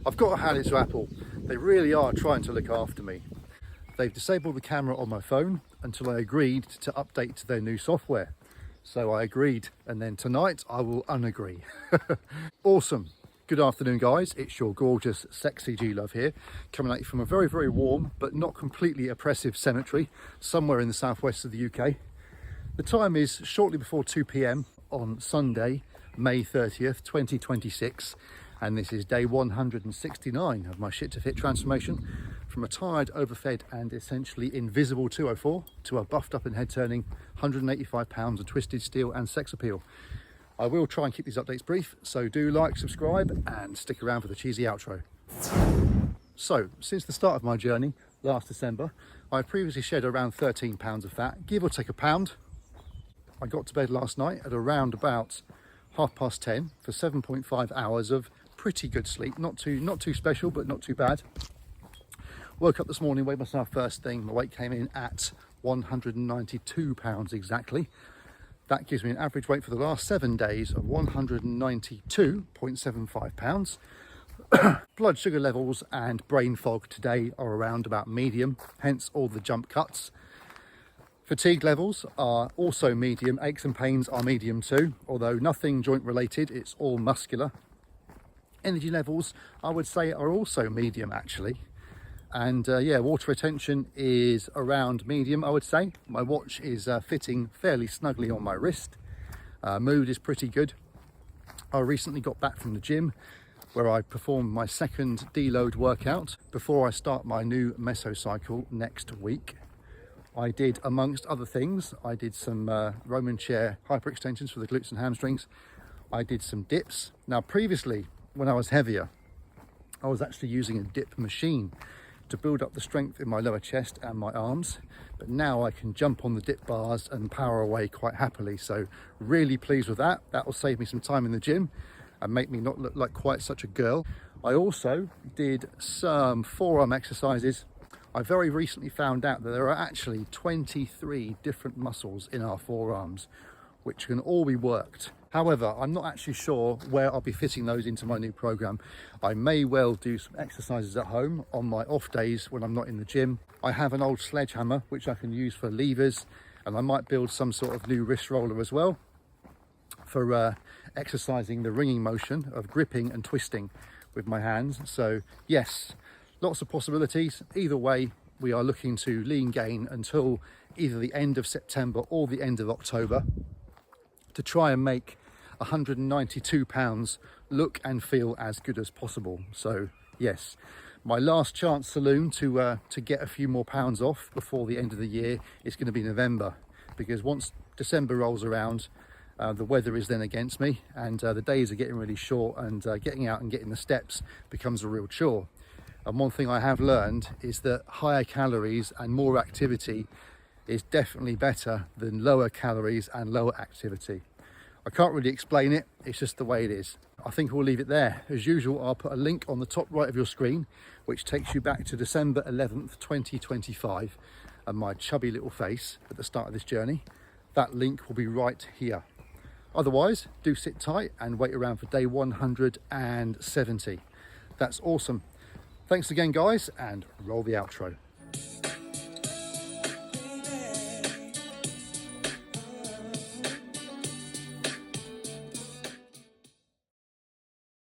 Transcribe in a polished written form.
I've got to hand it to Apple. They really are trying to look after me. They've disabled the camera on my phone until I agreed to update to their new software. So I agreed, and then tonight I will unagree. Awesome. Good afternoon, guys. It's your gorgeous, sexy G-Love here, coming at you from a very, very warm, but not completely oppressive cemetery, somewhere in the southwest of the UK. The time is shortly before 2 p.m. on Sunday, May 30th, 2026. And this is day 169 of my shit to fit transformation from a tired, overfed and essentially invisible 204 to a buffed up and head turning 185 pounds of twisted steel and sex appeal. I will try and keep these updates brief, so do like, subscribe and stick around for the cheesy outro. So, since the start of my journey last December, I previously shed around 13 pounds of fat, give or take a pound. I got to bed last night at around about 10:30 for 7.5 hours of pretty good sleep. Not too special, but not too bad. Woke up this morning, weighed myself first thing. My weight came in at 192 pounds exactly. That gives me an average weight for the last 7 days of 192.75 pounds. Blood sugar levels and brain fog today are around about medium, hence all the jump cuts. Fatigue levels are also medium. Aches and pains are medium too, although nothing joint related, it's all muscular. Energy levels, I would say, are also medium actually. And yeah, water retention is around medium, I would say. My watch is fitting fairly snugly on my wrist. Mood is pretty good. I recently got back from the gym where I performed my second deload workout before I start my new mesocycle next week. I did, amongst other things, I did some Roman chair hyperextensions for the glutes and hamstrings. I did some dips. Now previously, when I was heavier, I was actually using a dip machine to build up the strength in my lower chest and my arms, but now I can jump on the dip bars and power away quite happily. So really pleased with that. That will save me some time in the gym and make me not look like quite such a girl. I also did some forearm exercises. I very recently found out that there are actually 23 different muscles in our forearms, which can all be worked. However, I'm not actually sure where I'll be fitting those into my new program. I may well do some exercises at home on my off days when I'm not in the gym. I have an old sledgehammer which I can use for levers, and I might build some sort of new wrist roller as well for exercising the ringing motion of gripping and twisting with my hands. So yes, lots of possibilities. Either way, we are looking to lean gain until either the end of September or the end of October, to try and make 192 pounds look and feel as good as possible. So yes, my last chance saloon to get a few more pounds off before the end of the year is going to be November, because once December rolls around, the weather is then against me, and the days are getting really short, and getting out and getting the steps becomes a real chore. And one thing I have learned is that higher calories and more activity is definitely better than lower calories and lower activity. I can't really explain it, it's just the way it is. I think we'll leave it there. As usual, I'll put a link on the top right of your screen, which takes you back to December 11th, 2025, and my chubby little face at the start of this journey. That link will be right here. Otherwise, do sit tight and wait around for day 170. That's awesome. Thanks again, guys, and roll the outro.